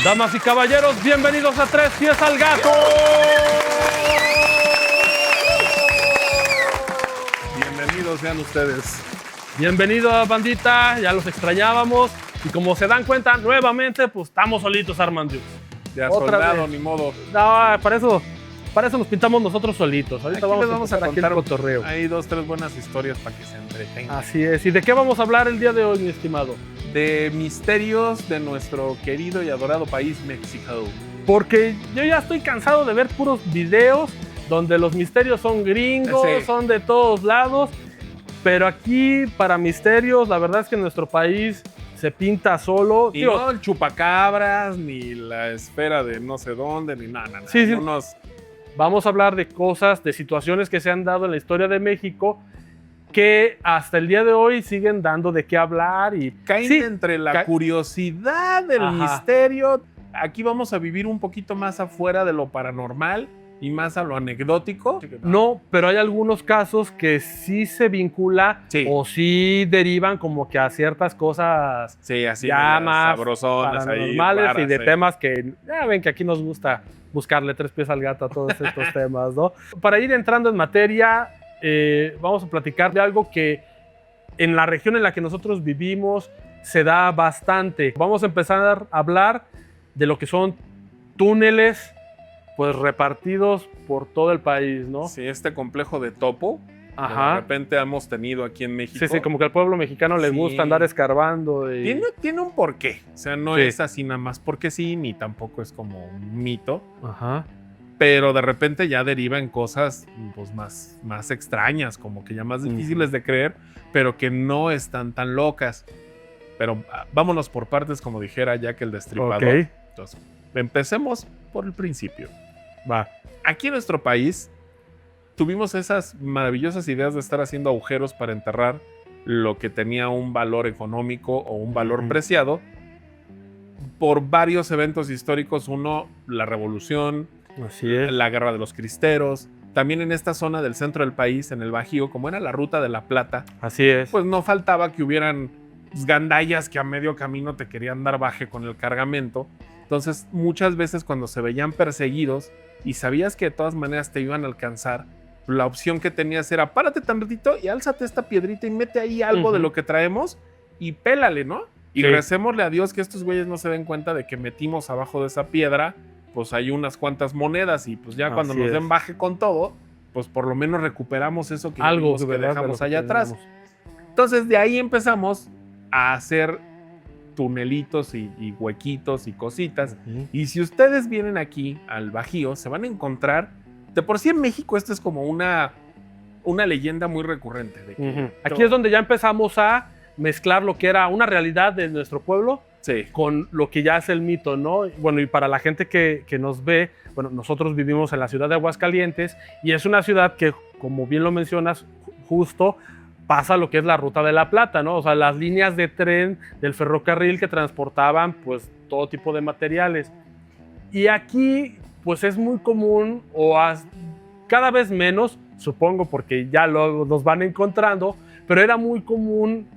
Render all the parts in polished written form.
Damas y caballeros, bienvenidos a Tres Pies al Gato. Bienvenidos sean ustedes. Bienvenidos, bandita, ya los extrañábamos. Y como se dan cuenta, nuevamente, pues estamos solitos, Armand Dukes. Ya Otra soldado, vez. ni modo. No, para eso nos pintamos nosotros solitos. Ahorita Aquí les vamos a contar aquí el cotorreo. Hay 2, 3 buenas historias para que se entretengan. Así es. ¿Y de qué vamos a hablar el día de hoy, mi estimado? De misterios de nuestro querido y adorado país, México. Porque yo ya estoy cansado de ver puros videos donde los misterios son gringos, Sí. son de todos lados. Pero aquí, para misterios, la verdad es que nuestro país se pinta solo. Y Digo, no el chupacabras, ni la esfera de no sé dónde, ni nada. Sí, sí. Unos... Vamos a hablar de cosas, de situaciones que se han dado en la historia de México que hasta el día de hoy siguen dando de qué hablar. Y Caen sí, entre la curiosidad del Ajá. misterio. Aquí vamos a vivir un poquito más afuera de lo paranormal y más a lo anecdótico. no, pero hay algunos casos que sí se vincula Sí. o sí derivan como que a ciertas cosas Sí, así ya medias más sabrosonas ahí, paranormales raras, y de sí. temas que ya ven que aquí nos gusta buscarle tres pies al gato a todos estos temas, ¿no? Para ir entrando en materia, vamos a platicar de algo que en la región en la que nosotros vivimos se da bastante. Vamos a empezar a hablar de lo que son túneles pues repartidos por todo el país, ¿no? Sí, este complejo de topo, que de Ajá. repente hemos tenido aquí en México. Sí, sí, como que al pueblo mexicano le Sí. gusta andar escarbando. Y... Tiene un porqué. O sea, no Sí. es así nada más porque sí, ni tampoco es como un mito. Ajá. Pero de repente ya deriva en cosas pues, más extrañas, como que ya más difíciles de creer, pero que no están tan locas. Pero vámonos por partes, como dijera Jack el Destripador. Ok. Entonces, empecemos por el principio. Va. Aquí en nuestro país tuvimos esas maravillosas ideas de estar haciendo agujeros para enterrar lo que tenía un valor económico o un valor Ujú. preciado por varios eventos históricos. Uno, la Revolución, Así es. la Guerra de los Cristeros. También en esta zona del centro del país, en el Bajío, como era la Ruta de la Plata, Así es. pues no faltaba que hubieran gandallas que a medio camino te querían dar baje con el cargamento. Entonces, muchas veces cuando se veían perseguidos y sabías que de todas maneras te iban a alcanzar, la opción que tenías era párate tantito y álzate esta piedrita y mete ahí algo de Ujú. lo que traemos y pélale, ¿no? Y Sí. recémosle a Dios que estos güeyes no se den cuenta de que metimos abajo de esa piedra, pues hay unas cuantas monedas y pues ya cuando Así nos es. den baje con todo, pues por lo menos recuperamos eso que, Algo vimos que ¿verdad? dejamos De lo que allá atrás. tenemos. Entonces de ahí empezamos a hacer tunelitos y huequitos y cositas. Ujú. Y si ustedes vienen aquí al Bajío, se van a encontrar, de por sí en México esto es como una leyenda muy recurrente. De que Ujú. Aquí es donde ya empezamos a mezclar lo que era una realidad de nuestro pueblo Sí, con lo que ya es el mito, ¿no? Bueno, y para la gente que nos ve, bueno, nosotros vivimos en la ciudad de Aguascalientes y es una ciudad que, como bien lo mencionas, justo pasa lo que es la Ruta de la Plata, ¿no? O sea, las líneas de tren del ferrocarril que transportaban, pues, todo tipo de materiales. Y aquí, pues, es muy común, cada vez menos, supongo, porque ya luego nos van encontrando, pero era muy común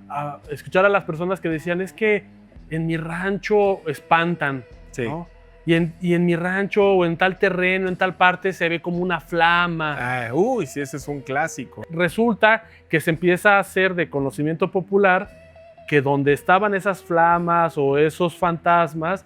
escuchar a las personas que decían, es que en mi rancho espantan, sí. ¿no? Y en mi rancho o en tal terreno, en tal parte, se ve como una flama. Uy, sí, ese es un clásico. Resulta que se empieza a hacer de conocimiento popular que donde estaban esas flamas o esos fantasmas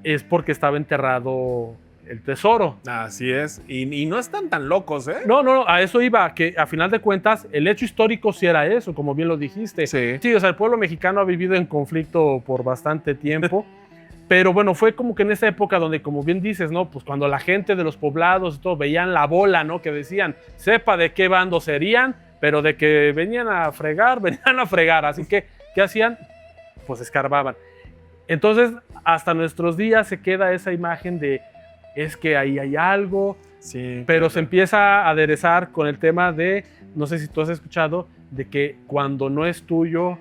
es porque estaba enterrado el tesoro. Así es. Y no están tan locos, ¿eh? No, a eso iba, que a final de cuentas el hecho histórico sí era eso, como bien lo dijiste. Sí. Sí, o sea, el pueblo mexicano ha vivido en conflicto por bastante tiempo, pero bueno, fue como que en esa época donde, como bien dices, ¿no? Pues cuando la gente de los poblados y todo veían la bola, ¿no? Que decían, sepa de qué bando serían, pero de que venían a fregar, venían a fregar. Así que, ¿qué hacían? Pues escarbaban. Entonces, hasta nuestros días se queda esa imagen de, es que ahí hay algo, Sí. pero se empieza a aderezar con el tema de, no sé si tú has escuchado, de que cuando no es tuyo,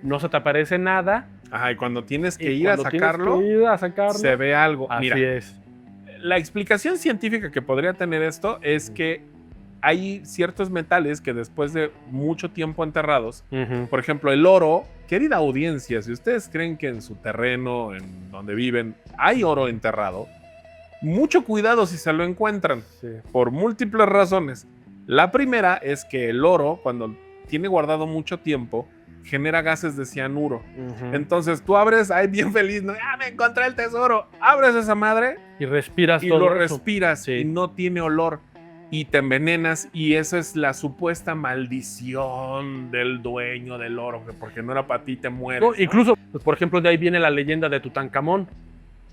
no se te aparece nada. Ajá, y cuando tienes que y ir a cuando tienes sacarlo, que ir a sacarlo, se ve algo. así Mira, es. la explicación científica que podría tener esto es que hay ciertos metales que después de mucho tiempo enterrados, Ujú. por ejemplo, el oro, querida audiencia, si ustedes creen que en su terreno, en donde viven, hay oro enterrado, mucho cuidado si se lo encuentran, Sí. por múltiples razones. La primera es que el oro, cuando tiene guardado mucho tiempo, genera gases de cianuro. Ujú. Entonces tú abres, ahí bien feliz, ¿no? ¡Ah, me encontré el tesoro! Abres esa madre Y respiras y todo lo eso. respiras Sí. y no tiene olor y te envenenas, y eso es la supuesta maldición del dueño del oro, que porque no era para ti te mueres. No, ¿no? incluso, pues, por ejemplo, de ahí viene la leyenda de Tutankamón,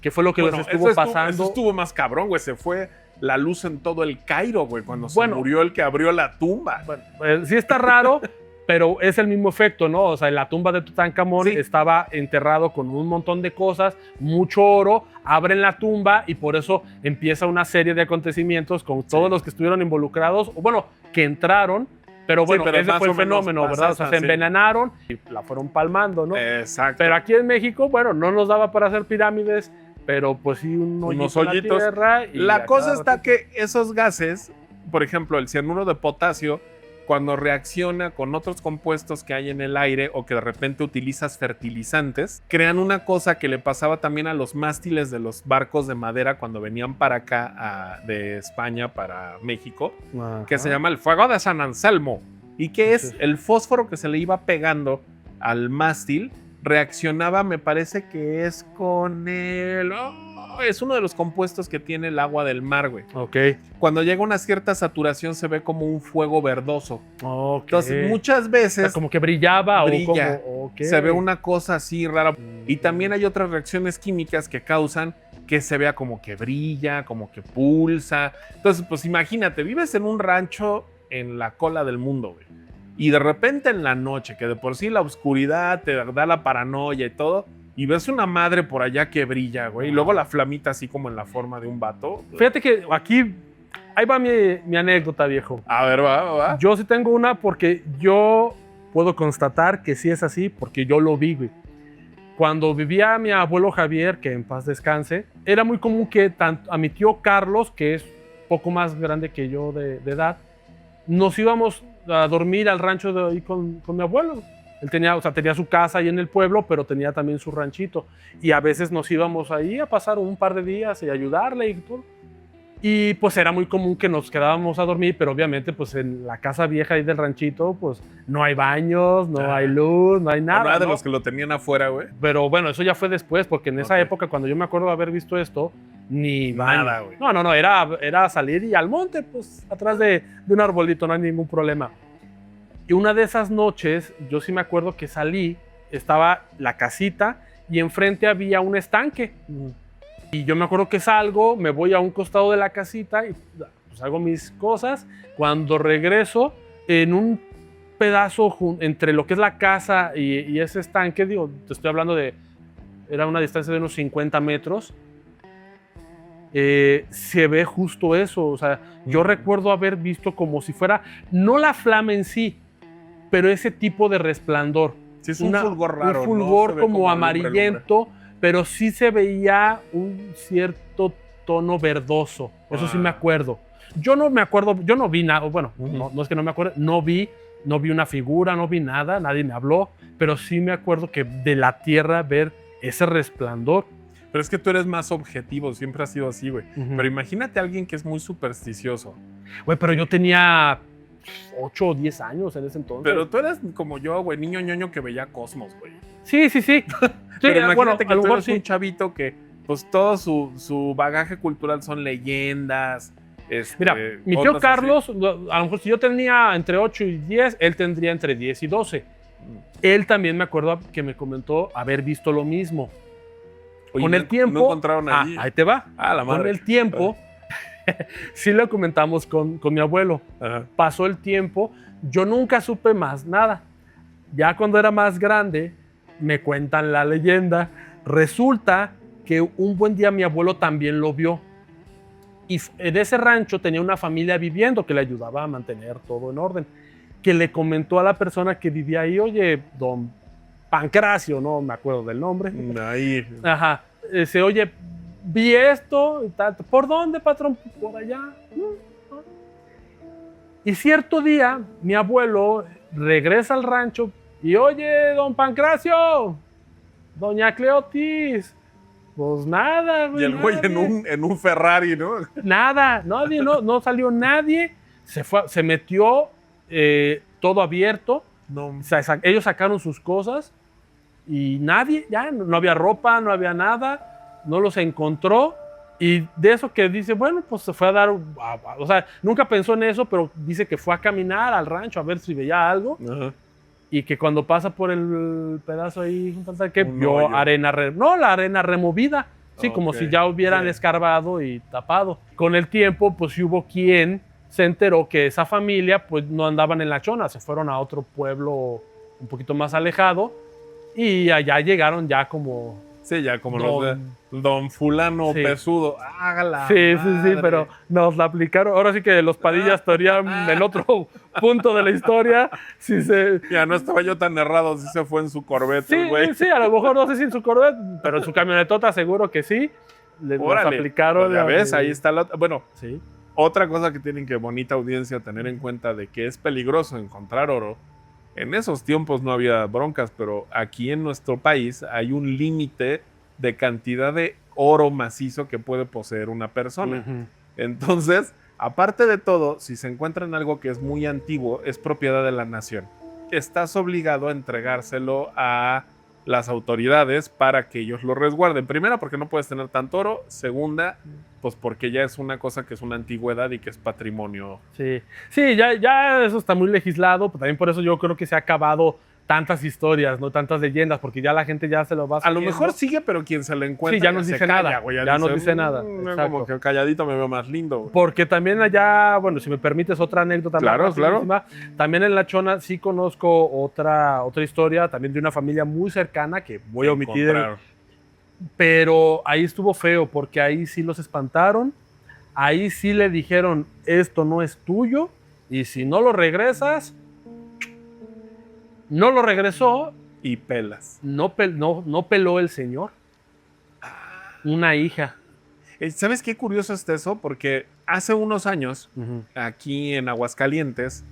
que fue lo que Bueno, les estuvo eso pasando. eso estuvo más cabrón, güey. Se fue la luz en todo el Cairo, güey, cuando Bueno. se murió el que abrió la tumba. Bueno, sí está raro, pero es el mismo efecto, ¿no? O sea, en la tumba de Tutankamón Sí. estaba enterrado con un montón de cosas, mucho oro, abren la tumba y por eso empieza una serie de acontecimientos con todos los que estuvieron involucrados, o bueno, que entraron, pero bueno, pero ese más fue el o menos fenómeno, pasa ¿verdad? O sea, esa, se sí. envenenaron y la fueron palmando, ¿no? Exacto. Pero aquí en México, bueno, no nos daba para hacer pirámides, pero pues sí Unos hoyito en la hoyitos. tierra y La a cosa cada está ratito. que esos gases, por ejemplo, el cianuro de potasio, cuando reacciona con otros compuestos que hay en el aire o que de repente utilizas fertilizantes, crean una cosa que le pasaba también a los mástiles de los barcos de madera cuando venían para acá de España para México, que se Ajá. llama el fuego de San Anselmo, y que es Sí. el fósforo que se le iba pegando al mástil, reaccionaba, me parece que es con es uno de los compuestos que tiene el agua del mar, güey. Ok. Cuando llega a una cierta saturación se ve como un fuego verdoso. Ok. Entonces, muchas O sea, veces como que brillaba brilla. o como... ok. se ve una cosa así rara. Y también hay otras reacciones químicas que causan que se vea como que brilla, como que pulsa. Entonces, pues imagínate, vives en un rancho en la cola del mundo, güey. Y de repente en la noche, que de por sí la oscuridad te da la paranoia y todo, y ves una madre por allá que brilla, güey, y luego la flamita así como en la forma de un vato. Fíjate que aquí, ahí va mi anécdota, viejo. A ver, va. Yo sí tengo una porque yo puedo constatar que sí es así porque yo lo vi, güey. Cuando vivía mi abuelo Javier, que en paz descanse, era muy común que tanto a mi tío Carlos, que es poco más grande que yo de edad, nos íbamos a dormir al rancho de ahí con mi abuelo. Él tenía, o sea, tenía su casa ahí en el pueblo, pero tenía también su ranchito. Y a veces nos íbamos ahí a pasar un par de días y ayudarle y todo. Y pues era muy común que nos quedábamos a dormir, pero obviamente pues en la casa vieja ahí del ranchito pues no hay baños, no hay luz, no hay nada. Nada de ¿no? los que lo tenían afuera, güey. Pero bueno, eso ya fue después, porque en esa Ok. época cuando yo me acuerdo de haber visto esto, ni Nada, baño. güey. No, era salir y al monte, pues atrás de un arbolito, no hay ningún problema. Y una de esas noches, yo sí me acuerdo que salí, estaba la casita y enfrente había un estanque. Y yo me acuerdo que salgo, me voy a un costado de la casita y pues, hago mis cosas. Cuando regreso, en un pedazo entre lo que es la casa y ese estanque, digo, te estoy hablando de, era una distancia de unos 50 metros, se ve justo eso. O sea, yo recuerdo haber visto como si fuera, no la flama en sí, pero ese tipo de resplandor. Sí, es un fulgor raro. Un fulgor ¿no? Se ve como lumbre, amarillento, pero sí se veía un cierto tono verdoso. Eso sí me acuerdo. Yo no me acuerdo, yo no vi nada, bueno, no es que no me acuerdo, no vi una figura, no vi nada, nadie me habló, pero sí me acuerdo que de la tierra ver ese resplandor. Pero es que tú eres más objetivo, siempre has sido así, güey. Pero imagínate a alguien que es muy supersticioso. Güey, pero yo tenía 8 o 10 años en ese entonces. Pero tú eres como yo, güey, niño ñoño que veía Cosmos, güey. Sí. Pero imagínate bueno, que a lo tú mejor eres sí. un chavito que, pues, todo su bagaje cultural son leyendas. Mira, mi tío otras Carlos, a lo mejor si yo tenía entre 8 y 10, él tendría entre 10 y 12. Él también me acuerdo que me comentó haber visto lo mismo. Oye, Con el tiempo, no encontraron allí. ahí te va. La madre. Con el tiempo, sí lo comentamos con mi abuelo. Ajá. Pasó el tiempo, yo nunca supe más nada. Ya cuando era más grande, me cuentan la leyenda. Resulta que un buen día mi abuelo también lo vio. Y en ese rancho tenía una familia viviendo que le ayudaba a mantener todo en orden. Que le comentó a la persona que vivía ahí, oye, don Pancracio, no me acuerdo del nombre. Ahí. Ajá. Oye, vi esto y tal. ¿Por dónde, patrón? Por allá. Y cierto día, mi abuelo regresa al rancho y, oye, don Pancracio, doña Cleotis, pues nada, güey. Y el güey en un Ferrari, ¿no? Nada, no salió nadie. Se metió todo abierto. No. Ellos sacaron sus cosas y nadie, ya no había ropa, no había nada, no los encontró. Y de eso que dice, bueno, pues se fue a dar, o sea, nunca pensó en eso, pero dice que fue a caminar al rancho a ver si veía algo. Ajá. Y que cuando pasa por el pedazo ahí, que Un vio hoyo. la arena removida. Sí, como Ok, si ya hubieran sí. escarbado y tapado. Con el tiempo, pues sí hubo quien se enteró que esa familia pues no andaban en La Chona, se fueron a otro pueblo un poquito más alejado y allá llegaron ya como... Sí, ya como los de Don Fulano Sí. Pesudo. Hágala. Sí, pero nos la aplicaron. Ahora sí que los Padillas estarían en otro punto de la historia. Sí, Ya no estaba yo tan errado, sí se fue en su Corvette, sí, güey. sí, a lo mejor no sé si en su Corvette, pero en su camionetota seguro que sí. Nos Órale. aplicaron. Pues ya ves, ahí está la... Bueno, Sí. otra cosa que tienen que, bonita audiencia, tener en cuenta de que es peligroso encontrar oro. En esos tiempos no había broncas, pero aquí en nuestro país hay un límite de cantidad de oro macizo que puede poseer una persona. Ujú. Entonces, aparte de todo, si se encuentra en algo que es muy antiguo, es propiedad de la nación. Estás obligado a entregárselo a las autoridades para que ellos lo resguarden. Primera, porque no puedes tener tanto oro. Segunda, pues porque ya es una cosa que es una antigüedad y que es patrimonio. Sí, sí, ya eso está muy legislado, pero también por eso yo creo que se ha acabado tantas historias, no tantas leyendas, porque ya la gente ya se lo va A lo sabiendo. mejor sigue, pero quien se lo encuentra Sí, ya no se dice calla, nada, güey, ya no dice nada, Como exacto. que calladito me veo más lindo, güey". Porque también allá, bueno, si me permites otra anécdota Claro, más rapidísima, también en La Chona sí conozco otra historia, también de una familia muy cercana que voy a omitir, Encontraron. pero ahí estuvo feo, porque ahí sí los espantaron, ahí sí le dijeron, esto no es tuyo, y si no lo regresas, no lo regresó, Y pelas. no peló el señor, una hija. ¿Sabes qué curioso es eso? Porque hace unos años, aquí en Aguascalientes,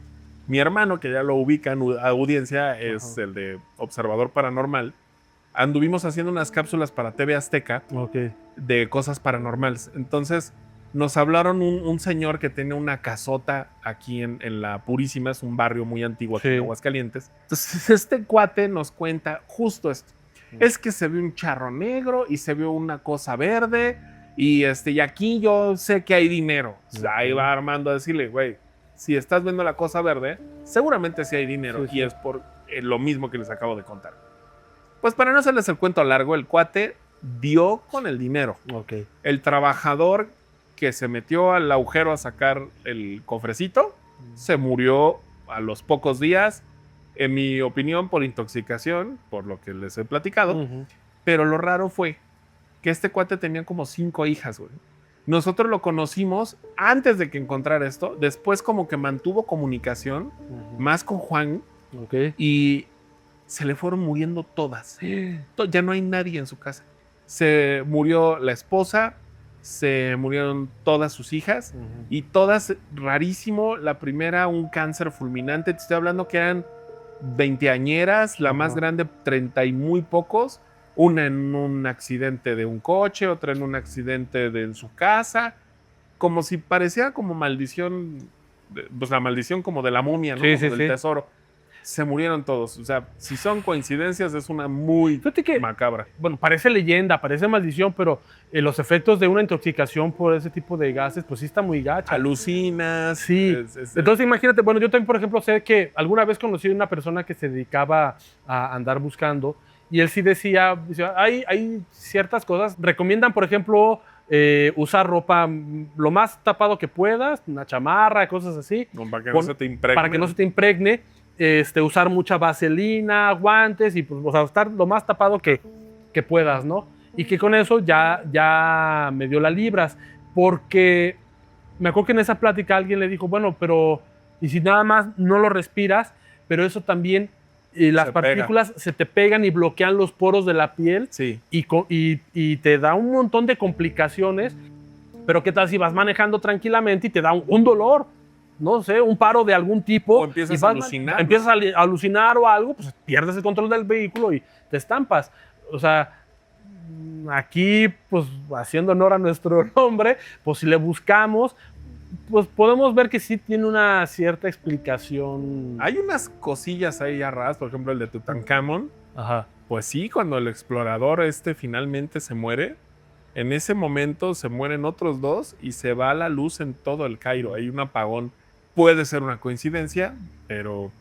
mi hermano, que ya lo ubica en audiencia, es el de Observador Paranormal, anduvimos haciendo unas cápsulas para TV Azteca Ok. de cosas paranormales. Entonces, nos hablaron un señor que tiene una casota aquí en La Purísima, es un barrio muy antiguo aquí Sí. en Aguascalientes. Entonces, este cuate nos cuenta justo esto. Es que se ve un charro negro y se ve una cosa verde y aquí yo sé que hay dinero. O sea, ahí va Armando a decirle, güey, si estás viendo la cosa verde, seguramente sí hay dinero. Sí, sí. Y es por lo mismo que les acabo de contar. Pues para no hacerles el cuento largo, el cuate dio con el dinero. Ok. El trabajador que se metió al agujero a sacar el cofrecito se murió a los pocos días, en mi opinión, por intoxicación, por lo que les he platicado. Ujú. Pero lo raro fue que este cuate tenía como 5 hijas, güey. Nosotros lo conocimos antes de que encontrara esto. Después como que mantuvo comunicación más con Juan Ok. y se le fueron muriendo todas. Ya no hay nadie en su casa. Se murió la esposa, se murieron todas sus hijas y todas, rarísimo, la primera un cáncer fulminante. Te estoy hablando que eran 20añeras, la más grande 30 y muy pocos. Una en un accidente de un coche, otra en un accidente en su casa. Como si pareciera como maldición, pues la maldición como de la momia, ¿no? Sí, Como sí, del sí. tesoro. Se murieron todos. O sea, si son coincidencias, es una muy Fíjate que, macabra. bueno, parece leyenda, parece maldición, pero los efectos de una intoxicación por ese tipo de gases, pues sí está muy gacha. Alucinas. Sí. Entonces imagínate, bueno, yo también, por ejemplo, sé que alguna vez conocí a una persona que se dedicaba a andar buscando y él sí decía hay ciertas cosas, recomiendan, por ejemplo, usar ropa lo más tapado que puedas, una chamarra, cosas así. Para que no se te impregne. Para que no se te impregne. Usar mucha vaselina, guantes y pues, o sea, estar lo más tapado que puedas, ¿no? Y que con eso ya medio la libras, porque me acuerdo que en esa plática alguien le dijo, bueno, pero y si nada más no lo respiras, pero eso también, las Se partículas se te pegan y bloquean los poros de la piel Sí. y te da un montón de complicaciones, pero ¿qué tal si vas manejando tranquilamente y te da un dolor? no sé, un paro de algún tipo. O empiezas y a alucinar. Empiezas a alucinar o algo, pues pierdes el control del vehículo y te estampas. O sea, aquí, pues haciendo honor a nuestro nombre, pues si le buscamos, pues podemos ver que sí tiene una cierta explicación. Hay unas cosillas ahí ya raras, por ejemplo el de Tutankamón. Ajá. Pues sí, cuando el explorador finalmente se muere, en ese momento se mueren otros dos y se va la luz en todo el Cairo. Hay un apagón. Puede ser una coincidencia, pero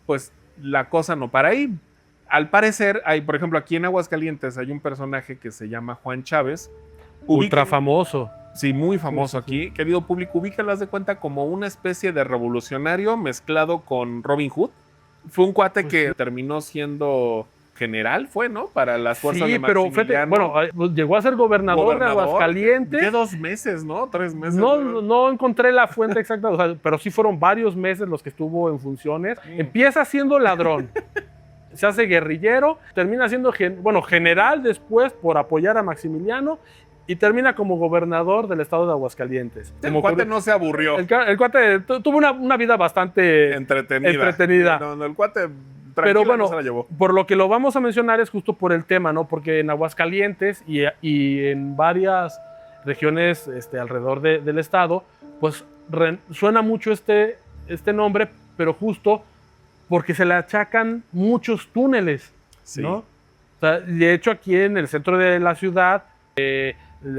pues la cosa no para ahí. Al parecer, por ejemplo, aquí en Aguascalientes hay un personaje que se llama Juan Chávez. Ultra famoso. Sí, muy famoso aquí. Querido público, ubícalo, haz de cuenta como una especie de revolucionario mezclado con Robin Hood. Fue un cuate que terminó siendo general, ¿no? Para las fuerzas de Maximiliano. Pero bueno, llegó a ser gobernador de Aguascalientes. ¿Qué 2 meses, no? 3 meses. No encontré la fuente exacta, o sea, pero sí fueron varios meses los que estuvo en funciones. Empieza siendo ladrón. Se hace guerrillero, termina siendo general después por apoyar a Maximiliano y termina como gobernador del estado de Aguascalientes. El cuate no se aburrió. El cuate tuvo una vida bastante entretenida. No, el cuate pero bueno, no se la llevó. por lo que lo vamos a mencionar es justo por el tema, ¿no? Porque en Aguascalientes y en varias regiones alrededor del estado, pues suena mucho este nombre, pero justo porque se le achacan muchos túneles, sí. ¿no? O sea, de hecho, aquí en el centro de la ciudad, de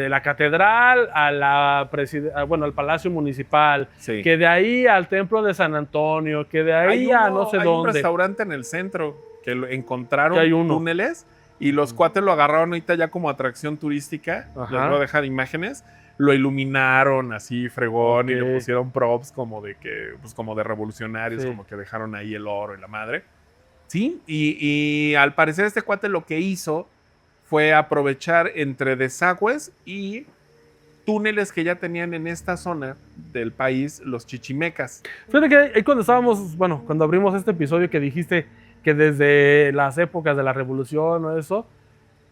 la catedral al Palacio Municipal, sí. que de ahí al Templo de San Antonio, que de ahí a no sé dónde. Hay un restaurante en el centro que encontraron túneles y los cuates lo agarraron ahorita ya como atracción turística. Les voy a dejar imágenes. Lo iluminaron así fregón y le pusieron props como de revolucionarios, como que dejaron ahí el oro y la madre. Sí, y al parecer este cuate lo que hizo fue aprovechar entre desagües y túneles que ya tenían en esta zona del país los chichimecas. Fíjate que ahí cuando abrimos este episodio que dijiste que desde las épocas de la revolución o eso,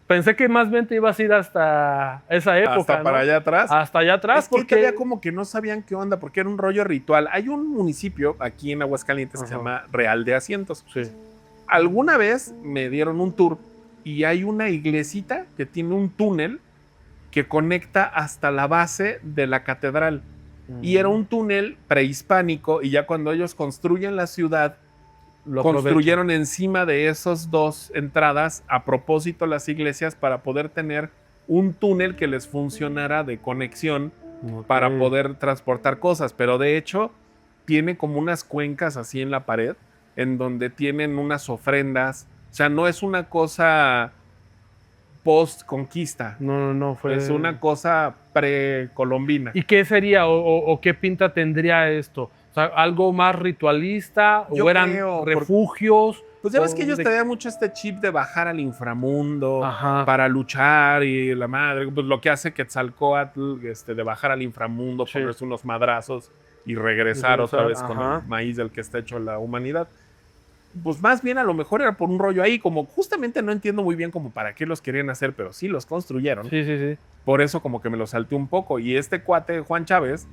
pensé que más bien te ibas a ir hasta esa época. Hasta para allá atrás. Hasta allá atrás. Es que había como que no sabían qué onda, porque era un rollo ritual. Hay un municipio aquí en Aguascalientes que se llama Real de Asientos. Sí. Alguna vez me dieron un tour y hay una iglesita que tiene un túnel que conecta hasta la base de la catedral. Y era un túnel prehispánico y ya cuando ellos construyen la ciudad, construyeron encima de esas 2 entradas a propósito las iglesias para poder tener un túnel que les funcionara de conexión para poder transportar cosas. Pero de hecho tiene como unas cuencas así en la pared en donde tienen unas ofrendas. O sea, no es una cosa post-conquista. No, es una cosa precolombina. ¿Y qué sería o qué pinta tendría esto? O sea, ¿algo más ritualista? ¿O eran refugios? Pues ya ves que ellos tenían mucho este chip de bajar al inframundo para luchar y la madre, pues lo que hace Quetzalcóatl, de bajar al inframundo, ponerse unos madrazos y regresar otra vez con el maíz del que está hecho la humanidad. Pues más bien a lo mejor era por un rollo ahí, como justamente no entiendo muy bien como para qué los querían hacer, pero sí los construyeron. Sí. Por eso como que me lo salté un poco. Y este cuate, Juan Chávez,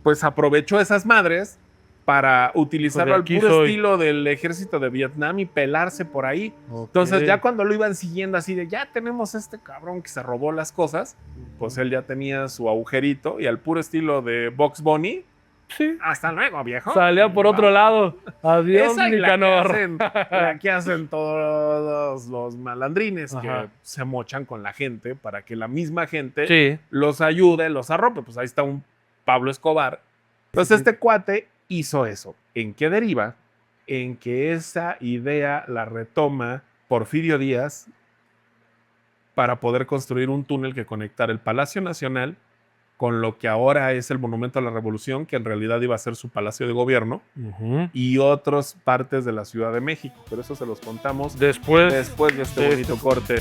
pues aprovechó esas madres para utilizarlo al puro estilo del ejército de Vietnam y pelarse por ahí. Entonces ya cuando lo iban siguiendo así de ya tenemos este cabrón que se robó las cosas, pues él ya tenía su agujerito y al puro estilo de Bugs Bunny. Sí. Hasta luego, viejo. Salía por otro lado. Adiós, Nicanor. La que hacen todos los malandrines que se mochan con la gente para que la misma gente los ayude, los arrope. Pues ahí está un Pablo Escobar. Entonces este cuate hizo eso. ¿En qué deriva? En que esa idea la retoma Porfirio Díaz para poder construir un túnel que conectara el Palacio Nacional con lo que ahora es el Monumento a la Revolución, que en realidad iba a ser su palacio de gobierno, y otras partes de la Ciudad de México. Pero eso se los contamos después de este bonito corte.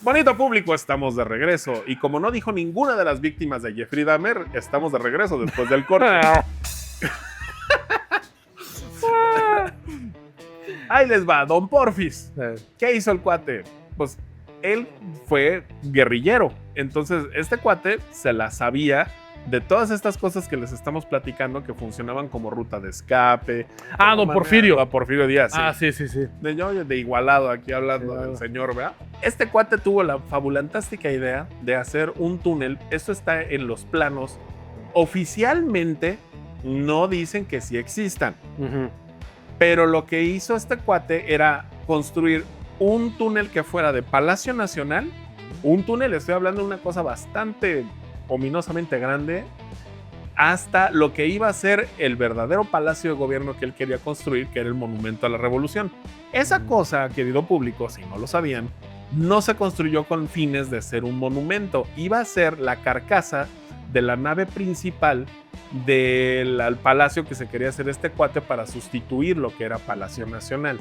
Bonito público, estamos de regreso. Y como no dijo ninguna de las víctimas de Jeffrey Dahmer, estamos de regreso después del corte. Ahí les va, Don Porfis. Eh, ¿Qué hizo el cuate? Pues él fue guerrillero. Entonces, este cuate se la sabía de todas estas cosas que les estamos platicando que funcionaban como ruta de escape. Don Porfirio. A Porfirio Díaz. Sí, sí, sí. De Igualado aquí hablando del señor, ¿verdad? Este cuate tuvo la fabulantástica idea de hacer un túnel. Esto está en los planos. Oficialmente no dicen que sí existan. Pero lo que hizo este cuate era construir un túnel que fuera de Palacio Nacional. Un túnel, estoy hablando de una cosa bastante ominosamente grande, hasta lo que iba a ser el verdadero palacio de gobierno que él quería construir, que era el Monumento a la Revolución. Esa cosa, querido público, si no lo sabían, no se construyó con fines de ser un monumento. Iba a ser la carcasa de la nave principal del palacio que se quería hacer este cuate para sustituir lo que era Palacio Nacional.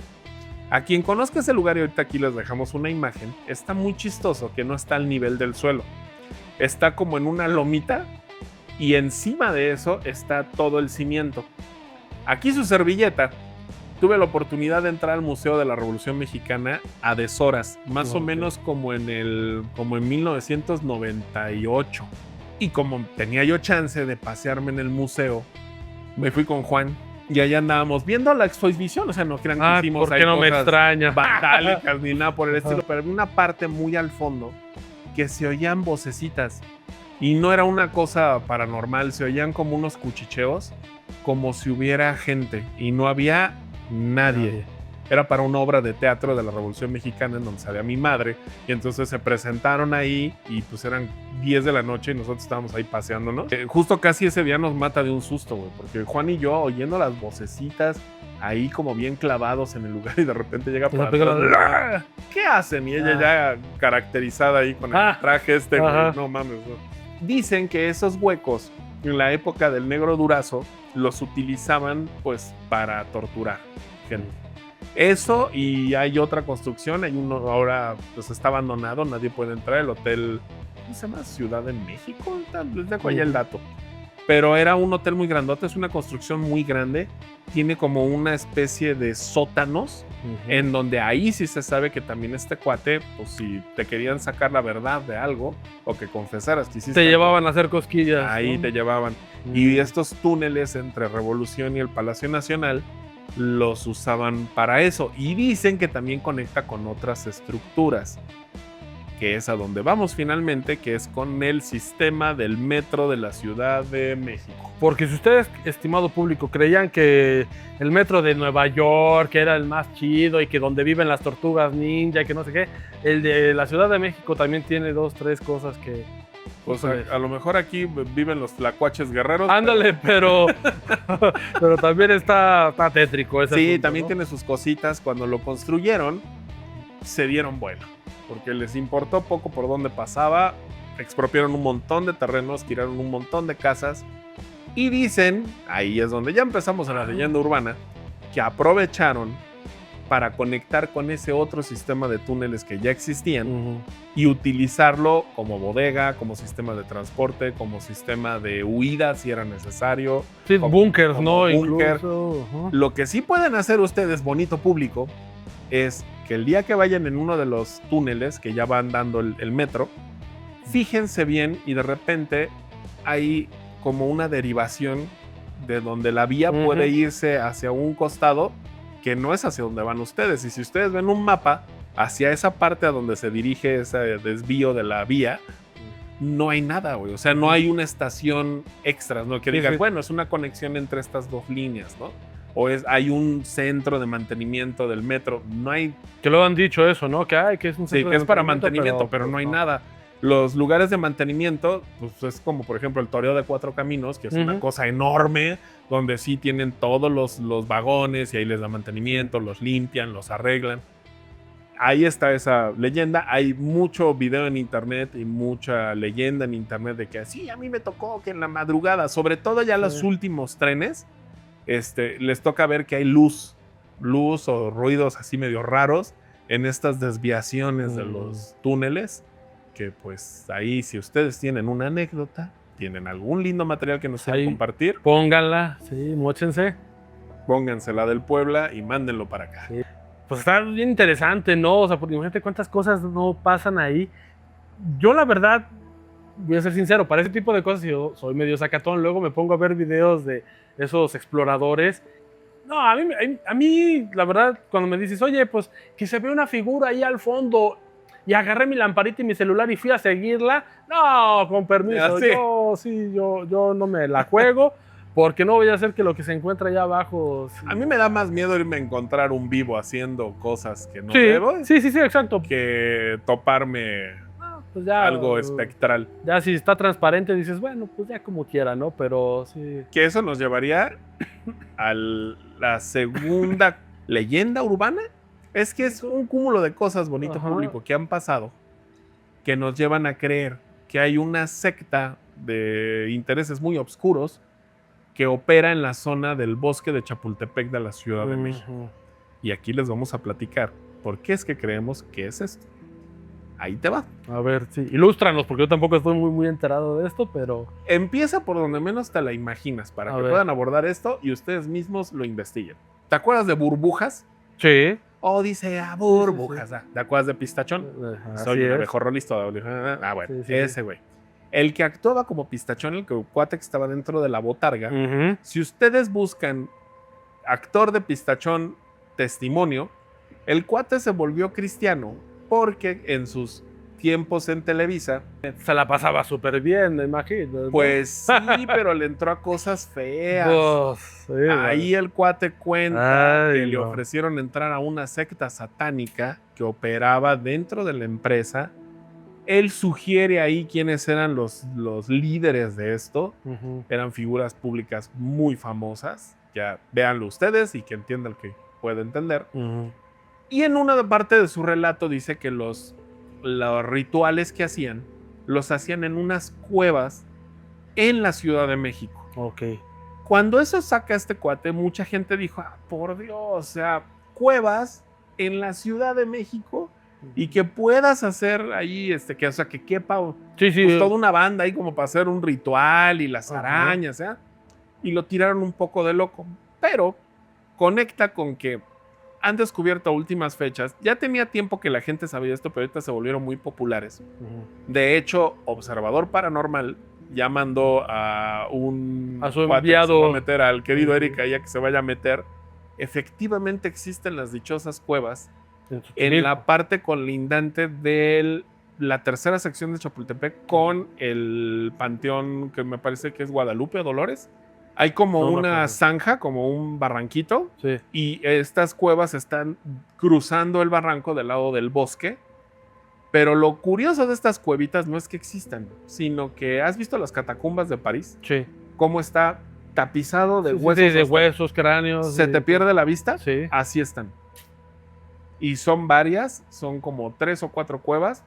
A quien conozca ese lugar, y ahorita aquí les dejamos una imagen, está muy chistoso que no está al nivel del suelo. Está como en una lomita y encima de eso está todo el cimiento. Aquí su servilleta. Tuve la oportunidad de entrar al Museo de la Revolución Mexicana a deshoras, más o menos como en 1998. Y como tenía yo chance de pasearme en el museo, me fui con Juan y allá andábamos viendo la exposición. O sea, no crean que hicimos ¿por qué no me extraña? vandálicas ni nada por el estilo, pero había una parte muy al fondo que se oían vocecitas y no era una cosa paranormal, se oían como unos cuchicheos, como si hubiera gente y no había nadie. Era para una obra de teatro de la Revolución Mexicana en donde salía mi madre y entonces se presentaron ahí y pues eran 10 de la noche y nosotros estábamos ahí paseándonos. Justo casi ese día nos mata de un susto, güey, porque Juan y yo oyendo las vocecitas ahí como bien clavados en el lugar y de repente llega por atrás, ¿qué hacen? Y ella ya caracterizada ahí con el traje güey, no mames, no. Dicen que esos huecos en la época del Negro Durazo los utilizaban pues para torturar gente. Eso, y hay otra construcción, hay uno ahora pues está abandonado, nadie puede entrar, el hotel, ¿cómo se llama? Ciudad de México, les dejo ahí el dato. Pero era un hotel muy grandote, es una construcción muy grande, tiene como una especie de sótanos, en donde ahí sí se sabe que también este cuate, pues si te querían sacar la verdad de algo, o que confesaras que hiciste te llevaban a hacer cosquillas. Ahí te llevaban. Y estos túneles entre Revolución y el Palacio Nacional los usaban para eso. Y dicen que también conecta con otras estructuras, que es a donde vamos finalmente, que es con el sistema del metro de la Ciudad de México. Porque si ustedes, estimado público, creían que el metro de Nueva York era el más chido y que donde viven las tortugas ninja y que no sé qué, el de la Ciudad de México también tiene 2, 3 cosas que... Pues a lo mejor aquí viven los tlacuaches guerreros. Ándale, pero también está tétrico ese sí, asunto, también ¿no? tiene sus cositas. Cuando lo construyeron, se dieron vuelo, porque les importó poco por dónde pasaba, expropiaron un montón de terrenos, tiraron un montón de casas, y dicen, ahí es donde ya empezamos en la leyenda urbana, que aprovecharon para conectar con ese otro sistema de túneles que ya existían y utilizarlo como bodega, como sistema de transporte, como sistema de huida si era necesario. Sí, búnkers, ¿no? Búnker. Incluso. Lo que sí pueden hacer ustedes, bonito público, es que el día que vayan en uno de los túneles que ya van dando el metro, fíjense bien y de repente hay como una derivación de donde la vía puede irse hacia un costado que no es hacia donde van ustedes. Y si ustedes ven un mapa, hacia esa parte a donde se dirige ese desvío de la vía, no hay nada, güey. O sea, no hay una estación extra, ¿no? Que digan, bueno, es una conexión entre estas dos líneas, ¿no? O hay un centro de mantenimiento del metro. No hay... Que lo han dicho eso, ¿no? Que es un centro que es para mantenimiento, pero no hay nada. Los lugares de mantenimiento, pues es como por ejemplo el Toreo de Cuatro Caminos, que es una cosa enorme, donde sí tienen todos los vagones y ahí les da mantenimiento, los limpian, los arreglan. Ahí está esa leyenda. Hay mucho video en internet y mucha leyenda en internet de que sí, a mí me tocó que en la madrugada, sobre todo ya los últimos trenes, les toca ver que hay luz o ruidos así medio raros en estas desviaciones de los túneles. Que pues ahí, si ustedes tienen una anécdota, tienen algún lindo material que nos quieran compartir, pónganla, sí, móchense. Póngansela del Puebla y mándenlo para acá. Sí. pues está bien interesante, ¿no? O sea, porque imagínate cuántas cosas no pasan ahí. Yo, la verdad, voy a ser sincero, para ese tipo de cosas yo soy medio sacatón. Luego me pongo a ver videos de esos exploradores. No, a mí, la verdad, cuando me dices, oye, pues que se ve una figura ahí al fondo y agarré mi lamparita y mi celular y fui a seguirla, no, con permiso, ¿Sí? yo no me la juego porque no voy a hacer que lo que se encuentra allá abajo. Sí, A mí me da más miedo irme a encontrar un vivo haciendo cosas que no sí, debo sí, exacto. que toparme Pues ya, algo espectral. ya si está transparente dices, bueno, pues ya como quiera, ¿no? Pero sí. Que eso nos llevaría a la segunda leyenda urbana. Es que es un cúmulo de cosas, bonito Ajá. público, que han pasado que nos llevan a creer que hay una secta de intereses muy oscuros que opera en la zona del bosque de Chapultepec de la Ciudad de México. Ujú. Y aquí les vamos a platicar por qué es que creemos que es esto. Ahí te va. A ver, sí, ilústranos, porque yo tampoco estoy muy enterado de esto, pero... Empieza por donde menos te la imaginas para A que ver. puedan abordar esto y ustedes mismos lo investiguen. ¿Te acuerdas de Burbujas? Sí. Odisea, Burbujas. Ah, ¿te acuerdas de Pistachón? Así Soy un es. abejorrolista. Ah, bueno, Sí, sí, ese güey. El que actuaba como Pistachón, el cuate que estaba dentro de la botarga. Ujú. Si ustedes buscan actor de Pistachón testimonio, el cuate se volvió cristiano porque en sus tiempos en Televisa, Se la pasaba súper bien, me imagino, ¿no? pues sí, pero le entró a cosas feas. Pues, sí, Ahí el cuate cuenta Ay, que le no. ofrecieron entrar a una secta satánica que operaba dentro de la empresa. Él sugiere ahí quiénes eran los líderes de esto. Ujú. Eran figuras públicas muy famosas. Ya véanlo ustedes y que entienda el que puede entender. Ujú. Y en una parte de su relato dice que los rituales que hacían los hacían en unas cuevas en la Ciudad de México. Ok. Cuando eso saca a este cuate, mucha gente dijo, ah, por Dios, o sea, cuevas en la Ciudad de México y que puedas hacer ahí, que, o sea, que quepa Sí, sí. pues, toda una banda ahí como para hacer un ritual y las Ajá. arañas, ¿eh? Y lo tiraron un poco de loco. Pero conecta con que han descubierto a últimas fechas, ya tenía tiempo que la gente sabía esto, pero ahorita se volvieron muy populares. Ujú. De hecho, Observador Paranormal ya mandó a un A su cuate que se enviado. va a meter al querido Ujú. Eric ya que se vaya a meter. Efectivamente existen las dichosas cuevas en Xochimilco. la parte colindante de la tercera sección de Chapultepec con el panteón que me parece que es Guadalupe o Dolores. Hay como No me una acuerdo. zanja, como un barranquito, Sí. y estas cuevas están cruzando el barranco del lado del bosque. Pero lo curioso de estas cuevitas no es que existan, sino que ¿has visto las catacumbas de París? Sí. Cómo está tapizado de Sí, sí, huesos. sí, de hasta- huesos, cráneos. ¿Se sí. te pierde la vista? Sí. Así están. Y son varias, son como 3 o 4 cuevas,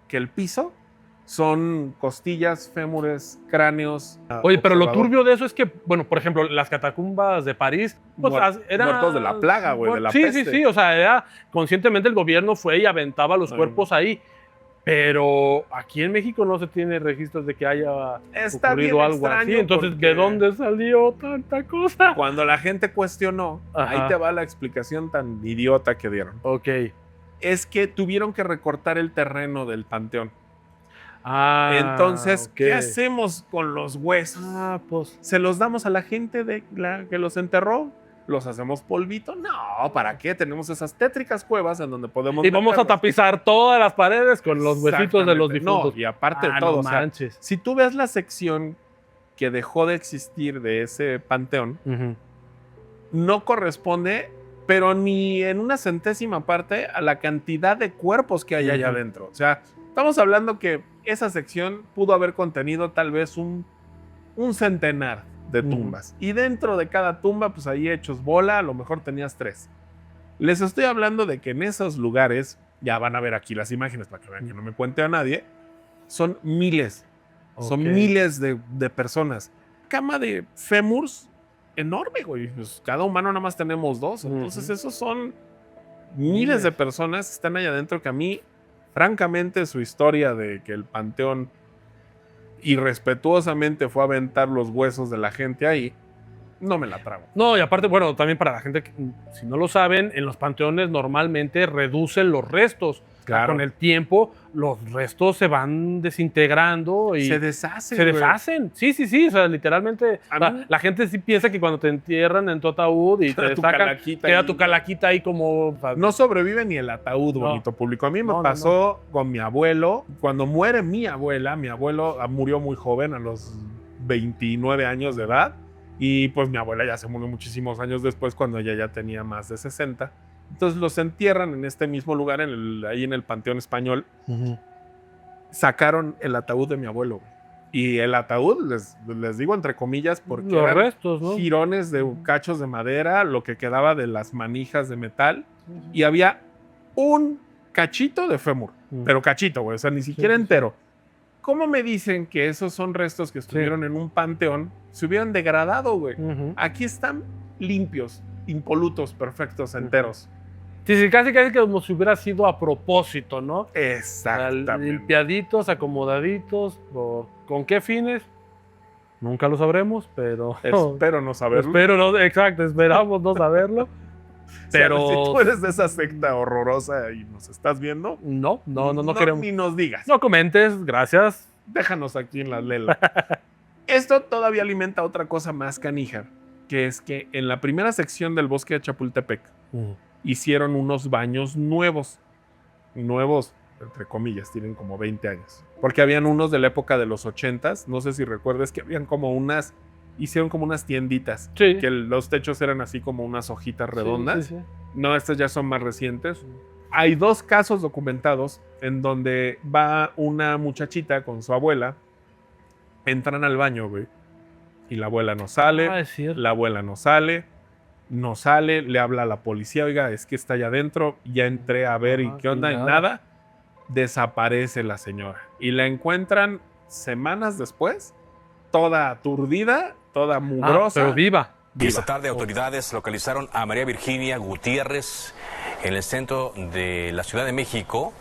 que el piso son costillas, fémures, cráneos. Oye, pero lo observador. turbio de eso es que, bueno, por ejemplo, las catacumbas de París, pues eran Muertos de la plaga, güey, de la sí, peste. sí, o sea, conscientemente el gobierno fue y aventaba los Ay. cuerpos ahí. Pero aquí en México no se tiene registros de que haya Está ocurrido bien algo así. extraño Entonces, porque ¿de dónde salió tanta cosa? Cuando la gente cuestionó, Ajá. ahí te va la explicación tan idiota que dieron. Ok. Es que tuvieron que recortar el terreno del panteón. Ah, Entonces, ok. ¿qué hacemos con los huesos? Ah, pues. ¿Se los damos a la gente que los enterró? ¿Los hacemos polvito? No, ¿para qué? Tenemos esas tétricas cuevas en donde podemos... Y vamos a meterlos. tapizar todas las paredes con los huesitos de los Exactamente. difuntos. No, y aparte de Ah, todo, no o sea, manches. si tú ves la sección que dejó de existir de ese panteón, Ujú. no corresponde, pero ni en una centésima parte, a la cantidad de cuerpos que hay allá Ujú. adentro. O sea, estamos hablando que esa sección pudo haber contenido tal vez un centenar de Ujú. tumbas. Y dentro de cada tumba, pues ahí hechos bola, a lo mejor tenías 3. Les estoy hablando de que en esos lugares, ya van a ver aquí las imágenes para que vean que no me cuente a nadie, son miles. Son Ok. miles de personas. Cama de fémurs enorme, güey. Pues cada humano nada más tenemos 2. Entonces, Ujú. esos son miles de personas que están allá adentro que a mí, francamente, su historia de que el panteón irrespetuosamente fue a aventar los huesos de la gente ahí, no me la trago. No, y aparte, bueno, también para la gente que, si no lo saben, en los panteones normalmente reducen los restos. Claro. Con el tiempo, los restos se van desintegrando y Se deshacen. se güey. deshacen. Sí, sí, sí. O sea, literalmente, A o sea, mí- la gente sí piensa que cuando te entierran en tu ataúd y Queda te tu sacan, calaquita queda ahí. tu calaquita ahí como. O sea, No sobrevive ni el ataúd, No. bonito público. A mí me No, no, pasó con mi abuelo. Cuando muere mi abuelo murió muy joven, a los 29 años de edad. Y pues mi abuela ya se murió muchísimos años después, cuando ella ya tenía más de 60. Entonces los entierran en este mismo lugar, ahí en el Panteón Español. Ujú. Sacaron el ataúd de mi abuelo. Güey. Y el ataúd, les digo entre comillas, porque Los eran restos, ¿no? jirones de cachos de madera, lo que quedaba de las manijas de metal. Y había un cachito de fémur. Ujú. Pero cachito, güey. O sea, ni siquiera sí, sí. entero. ¿Cómo me dicen que esos son restos que estuvieron en un panteón? Se hubieran degradado, güey. Ujú. Aquí están limpios, impolutos, perfectos, enteros. Sí, sí, casi como si hubiera sido a propósito, ¿no? O sea, Exactamente. limpiaditos, acomodaditos. ¿Con qué fines? Nunca lo sabremos, pero. Espero no saberlo. Espero no, exacto, esperamos no saberlo. Pero. O sea, si tú eres de esa secta horrorosa y nos estás viendo, No queremos. ni nos digas. No comentes, gracias. Déjanos aquí en la lela. Esto todavía alimenta otra cosa más canija, que es que en la primera sección del bosque de Chapultepec hicieron unos baños nuevos, entre comillas, tienen como 20 años, porque habían unos de la época de los 80s, no sé si recuerdes que habían hicieron como unas tienditas, Sí. que los techos eran así como unas hojitas redondas. Sí, sí, sí. No, estas ya son más recientes. Hay 2 casos documentados en donde va una muchachita con su abuela, entran al baño, güey, y la abuela no sale, Ah, es cierto. la abuela no sale, le habla a la policía, oiga, es que está allá adentro, ya entré a ver Ajá, y qué onda, y y nada. nada, desaparece la señora. Y la encuentran semanas después, toda aturdida, toda mugrosa. Pero viva. Esta tarde autoridades localizaron a María Virginia Gutiérrez en el centro de la Ciudad de México.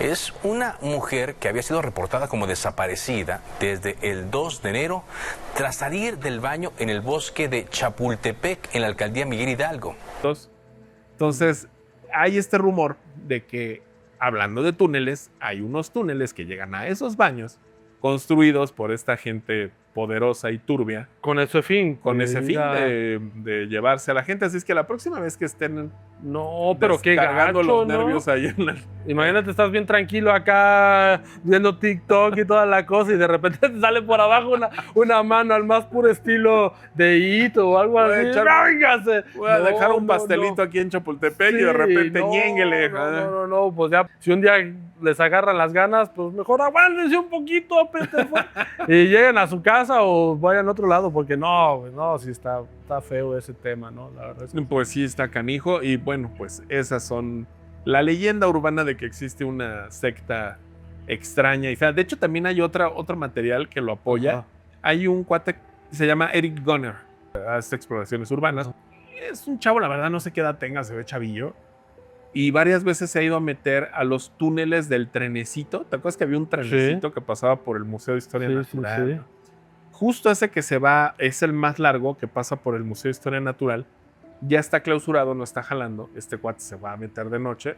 Es una mujer que había sido reportada como desaparecida desde el 2 de enero tras salir del baño en el bosque de Chapultepec en la alcaldía Miguel Hidalgo. Entonces, hay este rumor de que, hablando de túneles, hay unos túneles que llegan a esos baños construidos por esta gente poderosa y turbia Con ese fin. con que ese fin diga, de llevarse a la gente. Así es que la próxima vez que estén No, pero qué descargando gacho, los ¿no? nervios ahí en la... Imagínate, estás bien tranquilo acá viendo TikTok y toda la cosa y de repente te sale por abajo una mano al más puro estilo de Hito o algo Voy a así. echar- ¡Véngase! Voy a No, dejar un no, pastelito no. aquí en Chapultepec y de Sí, repente no, ñénguele. No, pues ya, si un día les agarran las ganas, pues mejor aguántense un poquito, aprieten y lleguen a su casa o vayan a otro lado, porque no, güey, no, sí está feo ese tema, ¿no? La verdad es que Pues sí, está canijo. Y bueno, pues esas son la leyenda urbana de que existe una secta extraña y fea. De hecho, también hay otro material que lo apoya. Ajá. Hay un cuate que se llama Eric Gunner, hace exploraciones urbanas. Es un chavo, la verdad, no sé qué edad tenga, se ve chavillo. Y varias veces se ha ido a meter a los túneles del trenecito. ¿Te acuerdas que había un trenecito que pasaba por el Museo de Historia Sí, sí, Natural? sí. Justo ese que se va, es el más largo, que pasa por el Museo de Historia Natural. Ya está clausurado, no está jalando. Este cuate se va a meter de noche.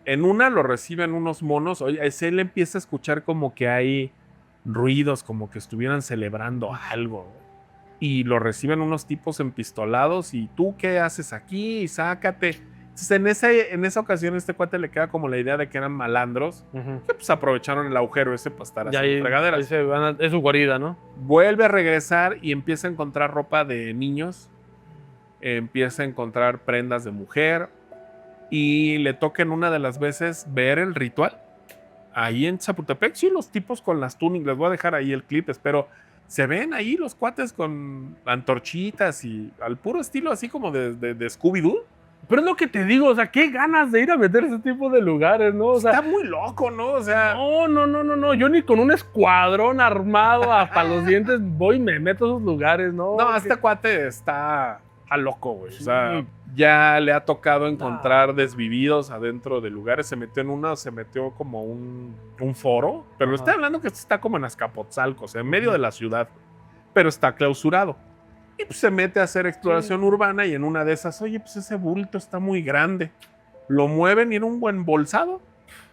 En una lo reciben unos monos. Oye, él empieza a escuchar como que hay ruidos, como que estuvieran celebrando algo. Y lo reciben unos tipos empistolados. ¿Y tú qué haces aquí? Sácate. Entonces, en esa ocasión, este cuate le queda como la idea de que eran malandros. Ujú. Que pues aprovecharon el agujero ese para estar Y haciendo ahí fregaderas. se es su guarida, ¿no? Vuelve a regresar y empieza a encontrar ropa de niños. Empieza a encontrar prendas de mujer. Y le toca en una de las veces ver el ritual. Ahí en Chapultepec, sí, los tipos con las túnicas. Les voy a dejar ahí el clip, espero. Se ven ahí los cuates con antorchitas y al puro estilo así como de Scooby-Doo. Pero es lo que te digo, o sea, qué ganas de ir a meter ese tipo de lugares, ¿no? O sea, Está muy loco, ¿no? O sea, no, yo ni con un escuadrón armado hasta los dientes voy y me meto a esos lugares, ¿no? no, este cuate está a loco, güey. O sea, ya le ha tocado encontrar desvividos adentro de lugares. Se metió como un foro. Pero Ajá. estoy hablando que está como en Azcapotzalco, o sea, en medio de la ciudad. Pero está clausurado. Y pues se mete a hacer exploración urbana y en una de esas, oye, pues ese bulto está muy grande. Lo mueven y era un buen bolsado.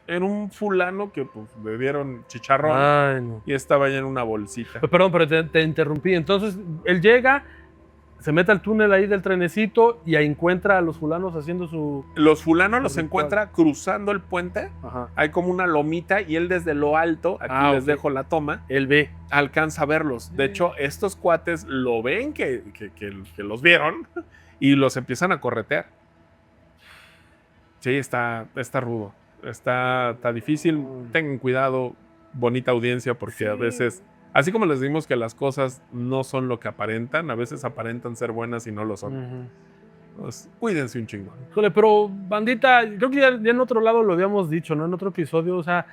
Era un fulano que pues le dieron chicharrón Ay, no. y estaba ya en una bolsita. Perdón, pero te interrumpí. Entonces, él llega, se mete al túnel ahí del trenecito y ahí encuentra a los fulanos haciendo su... Los fulanos los Ritual. encuentra cruzando el puente. Ajá. Hay como una lomita y él desde lo alto, aquí les Ok. dejo la toma, Él ve. alcanza a verlos. De hecho, estos cuates lo ven que los vieron y los empiezan a corretear. Sí, está rudo. Está difícil. Tengan cuidado, bonita audiencia, porque a veces, así como les decimos que las cosas no son lo que aparentan, a veces aparentan ser buenas y no lo son. Ujú. Pues, cuídense un chingo. Híjole, pero bandita, creo que ya en otro lado lo habíamos dicho, ¿no? En otro episodio, o sea,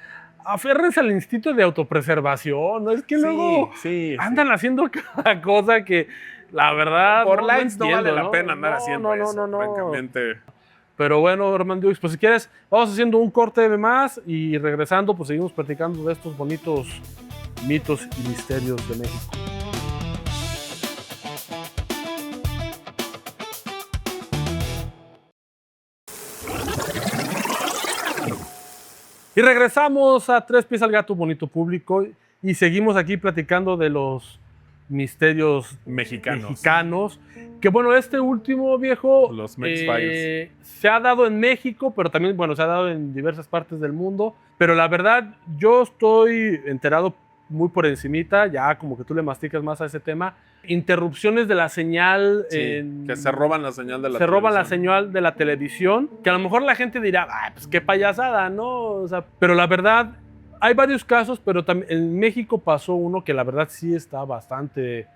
aférrense al instinto de autopreservación, ¿no? Es que luego sí. andan haciendo cada cosa que, la verdad, Por likes no entiendo, vale la pena andar haciendo eso, no. francamente. Pero bueno, Armando, pues si quieres, vamos haciendo un corte de más y regresando, pues seguimos platicando de estos bonitos mitos y misterios de México. Y regresamos a Tres Pies al Gato, bonito público, y seguimos aquí platicando de los misterios mexicanos. Que bueno, este último, viejo, Los Mex Files. se ha dado en México, pero también, bueno, se ha dado en diversas partes del mundo. Pero la verdad, yo estoy enterado muy por encimita, ya como que tú le masticas más a ese tema. Interrupciones de la señal. Sí, que se roban la señal de la se roban la televisión. señal de la televisión, que a lo mejor la gente dirá, "Ay, pues qué payasada, ¿no?" O sea, pero la verdad, hay varios casos, pero también en México pasó uno que la verdad sí está bastante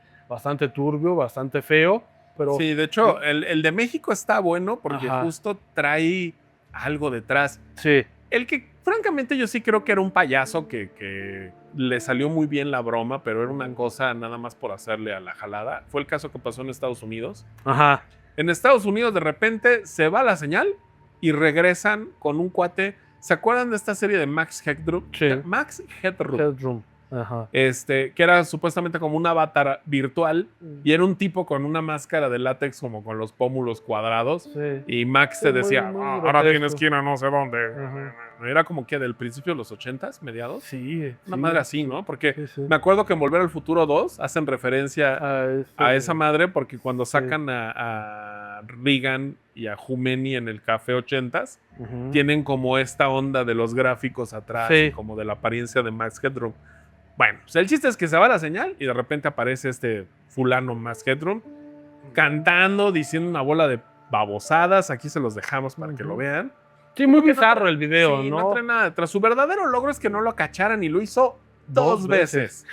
turbio, bastante feo. Pero Sí, de hecho, el de México está bueno porque Ajá. justo trae algo detrás. sí, El que, francamente, yo sí creo que era un payaso que le salió muy bien la broma, pero era una cosa nada más por hacerle a la jalada. Fue el caso que pasó en Estados Unidos. ajá, En Estados Unidos, de repente, se va la señal y regresan con un cuate. ¿Se acuerdan de esta serie de Max Headroom? Sí. Max Headroom. Headroom, ajá. Que era supuestamente como un avatar virtual y era un tipo con una máscara de látex como con los pómulos cuadrados. Sí. Y Max Sí, te muy- decía, muy "Ah, grotesco. ahora tienes que ir a no sé dónde." Ajá. Era como que del principio de los 80s, mediados. Sí, Una sí, madre así, ¿no? Porque sí, sí. me acuerdo que en Volver al Futuro 2 hacen referencia a esa madre porque cuando sacan a Reagan y a Jumeni en el Café 80s, Ujú. tienen como esta onda de los gráficos atrás, Sí. y como de la apariencia de Max Headroom. Bueno, pues el chiste es que se va la señal y de repente aparece este fulano Max Headroom cantando, diciendo una bola de babosadas. Aquí se los dejamos para que lo vean. Sí, muy Porque no bizarro tra- el video, Sí, ¿no? trae nada detrás. Su verdadero logro es que no lo cacharan y lo hizo dos veces.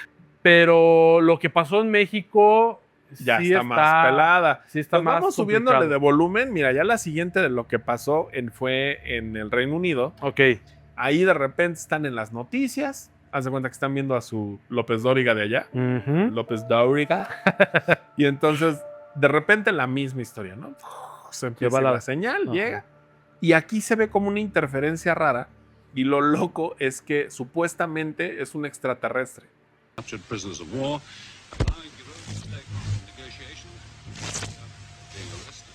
Pero lo que pasó en México Ya sí está más pelada. Sí está Nos más vamos subiéndole de complicado. volumen. Mira, ya la siguiente de lo que pasó fue en el Reino Unido. Ok. Ahí de repente están en las noticias. Haz de cuenta que están viendo a su López Dóriga de allá. Ujú. López Dóriga. Y entonces, de repente la misma historia, ¿no? Se empieza Lleva la la- señal, Ajá. llega. Y aquí se ve como una interferencia rara. Y lo loco es que supuestamente es un extraterrestre. captured prisoners of war, allowing Giro to stake negotiations being arrested.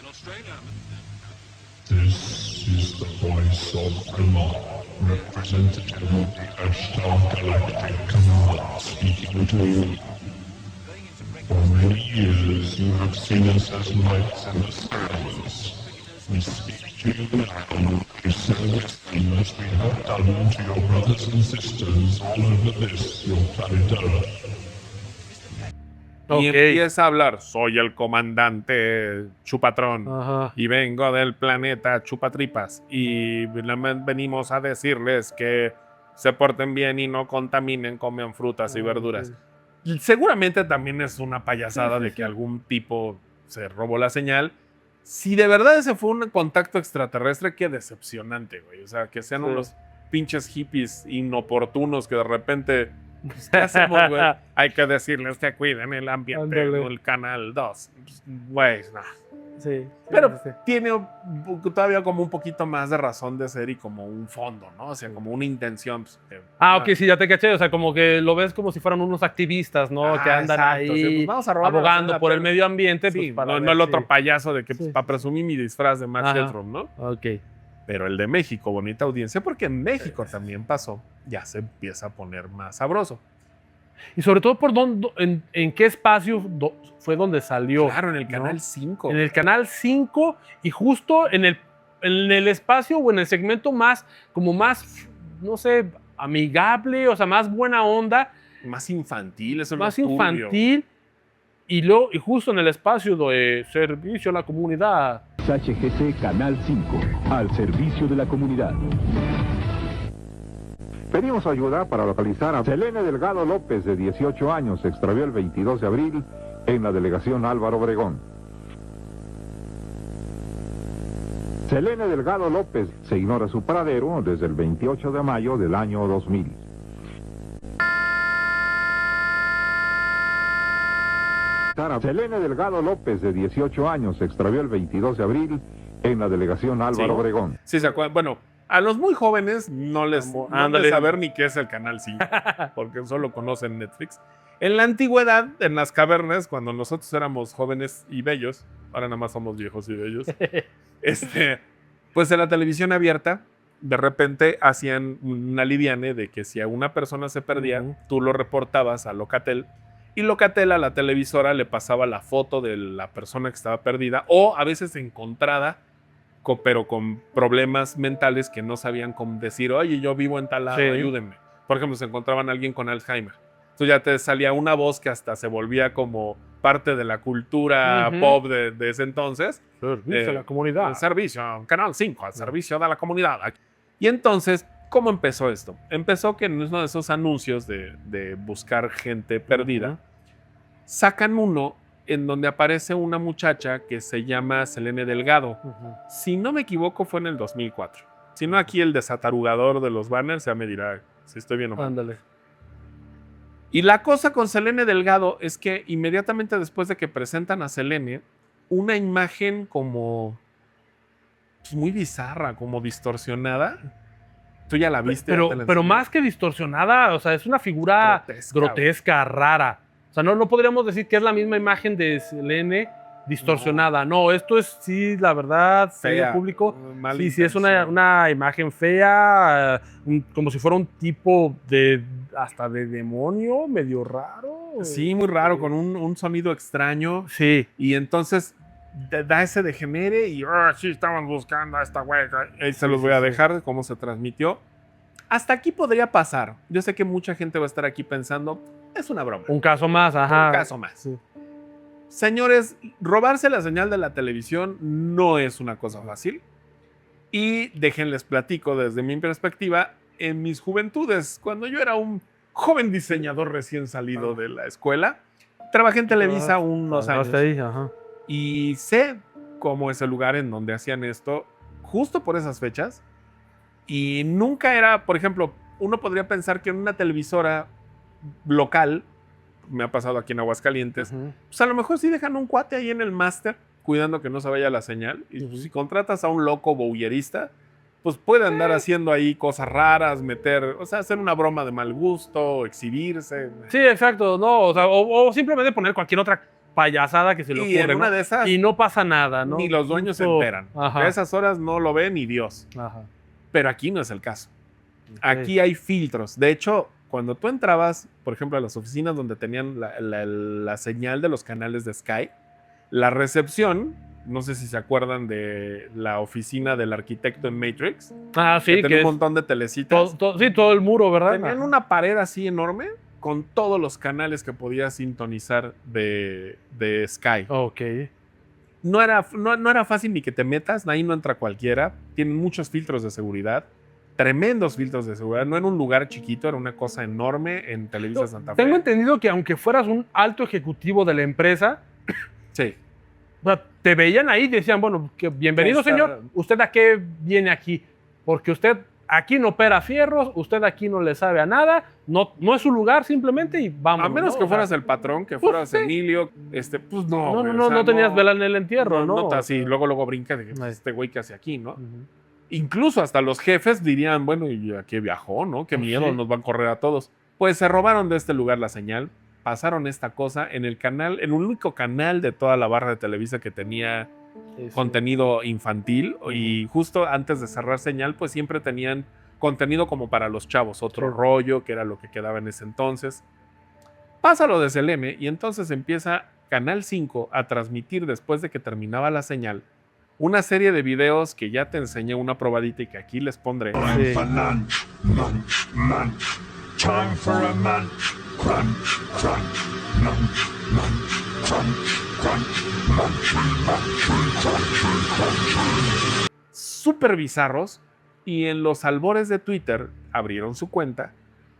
In Australia, This is the voice of Kumar, representative of the Ashtar Galactic Command, speaking to you. For many years you have seen us as lights in the skies. We speak to you now to service them as we have done to your brothers and sisters all over this, your planet Earth. Y Ok. empieza a hablar. Soy el comandante Chupatrón. Ajá. Y vengo del planeta Chupatripas. Y venimos a decirles que se porten bien y no contaminen, comen frutas y verduras. Seguramente también es una payasada de que algún tipo se robó la señal. Si de verdad ese fue un contacto extraterrestre, qué decepcionante, güey. O sea, que sean Sí. unos pinches hippies inoportunos que de repente... pues, ¿qué hacemos, güey? Hay que decirles que cuiden el ambiente Ándale. en el canal 2. Pues, güey, no. Sí. Pero Sí, sí. tiene todavía como un poquito más de razón de ser y como un fondo, ¿no? O sea, como una intención. Pues, Ok, sí, ya te caché. O sea, como que lo ves como si fueran unos activistas, ¿no? Que andan exacto, sí, ahí pues vamos a robar abogando la por el tele. medio ambiente. Sí, pues, para no ver el si- otro payaso de que Sí. para presumir mi disfraz de Max Ajá. Headroom, ¿no? Ok. Pero el de México, bonita audiencia, porque en México también pasó, ya se empieza a poner más sabroso. Y sobre todo, por en qué espacio fue donde salió. Claro, en el ¿no? Canal 5. En el canal 5 y justo en el espacio o en el segmento más, como más, no sé, amigable, o sea, más buena onda, Más infantil, eso es lo más turbio. infantil. Y justo en el espacio de servicio a la comunidad. HGC Canal 5, al servicio de la comunidad. Pedimos ayuda para localizar a Selene Delgado López, de 18 años, se extravió el 22 de abril en la delegación Álvaro Obregón. Selene Delgado López, se ignora su paradero desde el 28 de mayo del año 2000. Selene Delgado López, de 18 años, se extravió el 22 de abril en la delegación Álvaro Sí. Obregón. Sí, se acuerdan. Bueno, a los muy jóvenes no les Ándale. saber ni qué es el Canal 5, porque solo conocen Netflix. En la antigüedad, en las cavernas, cuando nosotros éramos jóvenes y bellos, ahora nada más somos viejos y bellos, pues en la televisión abierta, de repente hacían una liviane de que si a una persona se perdía, Ujú. tú lo reportabas a Locatel, y Locatel a la televisora le pasaba la foto de la persona que estaba perdida, o a veces encontrada, pero con problemas mentales que no sabían cómo decir, oye, yo vivo en tal lado, Sí. ayúdenme. Por ejemplo, se encontraban a alguien con Alzheimer. Entonces ya te salía una voz que hasta se volvía como parte de la cultura Ujú. pop de ese entonces. Servicio a la comunidad. Al servicio, Canal 5, al servicio de la comunidad. Y entonces, ¿cómo empezó esto? Empezó que en uno de esos anuncios de buscar gente perdida, Ujú. sacan uno en donde aparece una muchacha que se llama Selene Delgado. Ujú. Si no me equivoco, fue en el 2004. Si no, aquí el desatarugador de los banners ya me dirá si estoy bien o mal. Ándale. Y la cosa con Selene Delgado es que inmediatamente después de que presentan a Selene, una imagen como pues, muy bizarra, como distorsionada. Tú ya la viste. ya te la Pero enseñé. más que distorsionada, o sea, es una figura grotesca, rara. O sea, no podríamos decir que es la misma imagen de Selene distorsionada. No, esto es, sí, la verdad, señor Fea, público. mala Sí, sí, es intención. una imagen fea, como si fuera un tipo hasta de demonio, medio raro. Sí, muy raro, con un sonido extraño. Sí. Y entonces da ese degenere y sí, estaban buscando a esta güey. Ahí se los voy a dejar cómo se transmitió. Hasta aquí podría pasar. Yo sé que mucha gente va a estar aquí pensando, es una broma. Un caso más, ajá. Un caso más. Sí. Señores, robarse la señal de la televisión no es una cosa fácil. Y déjenles platico desde mi perspectiva, en mis juventudes, cuando yo era un joven diseñador recién salido de la escuela, trabajé en Televisa unos años. Hasta ahí, ajá. Y sé cómo es el lugar en donde hacían esto justo por esas fechas. Y nunca era, por ejemplo, uno podría pensar que en una televisora local, me ha pasado aquí en Aguascalientes, Ujú. pues a lo mejor sí dejan un cuate ahí en el máster cuidando que no se vaya la señal. Y pues, si contratas a un loco bowlerista, pues puede andar haciendo ahí cosas raras, o sea, hacer una broma de mal gusto, exhibirse. Sí, exacto, no, o sea, o simplemente poner cualquier otra payasada que se le Y en ocurre, una ¿no? de esas, Y no pasa nada, ¿no? ni los dueños se Justo- enteran. Ajá. A esas horas no lo ve ni Dios. Ajá. Pero aquí no es el caso. Ok. Aquí hay filtros. De hecho, cuando tú entrabas, por ejemplo, a las oficinas donde tenían la señal de los canales de Sky, la recepción, no sé si se acuerdan de la oficina del arquitecto en Matrix, Ah, sí, que que tenía es un montón de telecitas. sí, todo el muro, ¿verdad? Tenían Ajá. una pared así enorme con todos los canales que podías sintonizar de Sky. Ok. No era fácil ni que te metas, ahí no entra cualquiera. Tienen muchos filtros de seguridad, tremendos filtros de seguridad. No era un lugar chiquito, era una cosa enorme en Televisa Santa Fe. Tengo entendido que aunque fueras un alto ejecutivo de la empresa, Sí. o sea, te veían ahí y decían, bueno, que bienvenido, Está- señor. ¿Usted a qué viene aquí? Porque usted aquí no opera fierros, usted aquí no le sabe a nada, no es su lugar simplemente y vamos. A menos que fueras el patrón, que fueras Emilio, pues no. No, güey, no, o sea, no tenías vela en el entierro, ¿no? No, así, luego brinca de que, Ay. este güey que hace aquí, ¿no? Ujú. Incluso hasta los jefes dirían, bueno, ¿y a qué viajó, no? Qué Pues miedo, sí. nos van a correr a todos. Pues se robaron de este lugar la señal, pasaron esta cosa en el canal, en un único canal de toda la barra de Televisa que tenía Sí, sí. contenido infantil, y justo antes de cerrar señal, pues siempre tenían contenido como para los chavos, otro Sí. rollo, que era lo que quedaba en ese entonces. Pasa lo de Selene y entonces empieza Canal 5 a transmitir, después de que terminaba la señal, una serie de videos que ya te enseñé una probadita y que aquí les pondré. Time for lunch, lunch, lunch. Time for a munch. Crunch, crunch, lunch, lunch, crunch, crunch, munchy, crunchy. Súper bizarros, y en los albores de Twitter abrieron su cuenta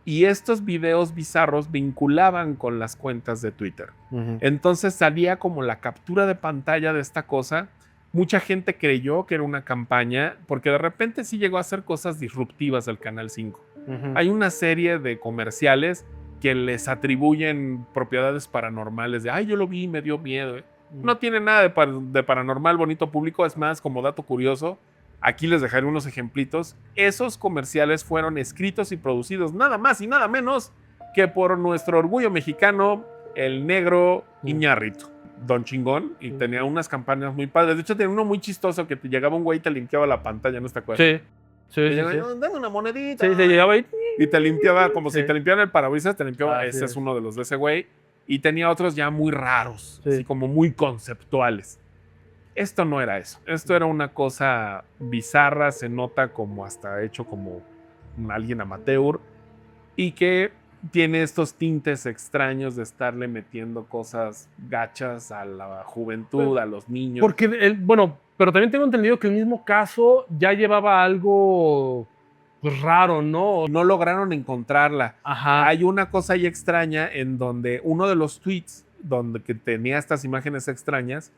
y estos videos bizarros vinculaban con las cuentas de Twitter. Ujú. Entonces salía como la captura de pantalla de esta cosa. Mucha gente creyó que era una campaña porque de repente sí llegó a hacer cosas disruptivas del Canal 5. Ujú. Hay una serie de comerciales que les atribuyen propiedades paranormales de, ay, yo lo vi y me dio miedo. No tiene nada de paranormal, bonito público. Es más, como dato curioso, aquí les dejaré unos ejemplitos. Esos comerciales fueron escritos y producidos nada más y nada menos que por nuestro orgullo mexicano, el negro Iñárritu, Don Chingón, y tenía unas campañas muy padres. De hecho, tenía uno muy chistoso que te llegaba un güey y te limpiaba la pantalla, ¿no te acuerdas? Sí, sí, Te sí. llegaba, Sí, dame una monedita. sí, se llegaba ahí. Y te limpiaba, como Sí. si te limpiaran el parabrisas, te limpiaba. Así Ese es es. uno de los de ese güey. Y tenía otros ya muy raros, Sí. así como muy conceptuales. Esto no era eso. Esto era una cosa bizarra, se nota como hasta hecho como alguien amateur, y que tiene estos tintes extraños de estarle metiendo cosas gachas a la juventud, a los niños. Porque, bueno, pero también tengo entendido que el mismo caso ya llevaba algo pues, raro, ¿no? No lograron encontrarla. Ajá. Hay una cosa ahí extraña en donde uno de los tweets donde que tenía estas imágenes extrañas,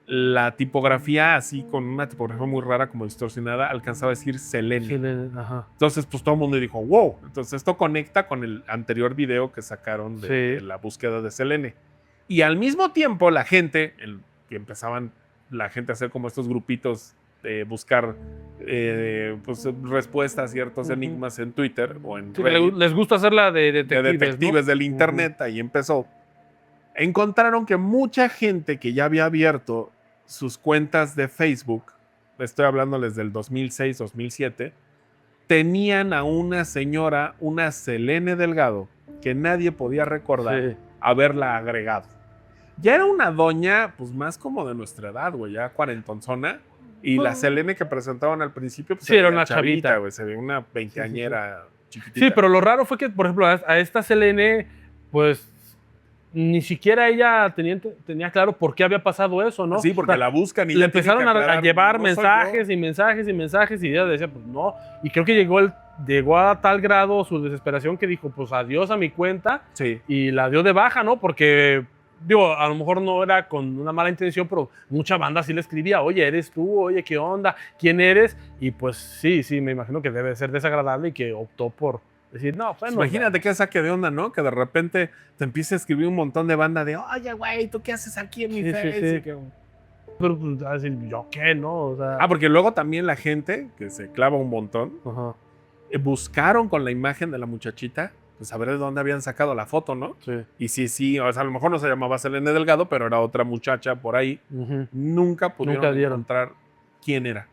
la tipografía así con una tipografía muy rara como distorsionada alcanzaba a decir Selene. Sí, ajá. Entonces pues todo el mundo dijo wow. Entonces esto conecta con el anterior video que sacaron de Sí. la búsqueda de Selene. Y al mismo tiempo la gente, que empezaban la gente a hacer como estos grupitos de buscar pues, respuestas a ciertos Ujú. enigmas en Twitter o en Sí, Reddit, les gusta hacer la de de detectives, detectives ¿no? del internet, ahí empezó. Encontraron que mucha gente que ya había abierto sus cuentas de Facebook, estoy hablándoles del 2006, 2007, tenían a una señora, una Selene Delgado, que nadie podía recordar Sí. haberla agregado. Ya era una doña, pues más como de nuestra edad, güey, ya cuarentonzona. Y la Selene que presentaban al principio, pues Sí, era una chavita. güey, se ve una veinteañera chiquitita. Sí, pero lo raro fue que, por ejemplo, a esta Selene, pues ni siquiera ella tenía claro por qué había pasado eso, ¿no? Sí, porque O sea, la buscan y le ya tiene empezaron que a aclarar, llevar "No soy mensajes yo". y mensajes y mensajes y ella decía, pues no. Y creo que llegó a tal grado su desesperación que dijo, pues adiós a mi cuenta Sí. y la dio de baja, ¿no? Porque, digo, a lo mejor no era con una mala intención, pero mucha banda sí le escribía, oye, ¿eres tú? Oye, ¿qué onda? ¿Quién eres? Y pues sí, me imagino que debe ser desagradable y que optó por decir, no, pues no. Imagínate qué saque de onda, ¿no? Que de repente te empiece a escribir un montón de banda de, oye, güey, ¿tú qué haces aquí en mi Sí, Face? sí. Y que- Pero pues, a decir, ¿yo qué, no? O sea, porque luego también la gente, que se clava un montón, ajá, buscaron con la imagen de la muchachita, pues a ver de dónde habían sacado la foto, ¿no? sí. Y sí, o sea, a lo mejor no se llamaba Selene Delgado, pero era otra muchacha por ahí. Ujú. Nunca pudieron Nunca dieron. encontrar quién era.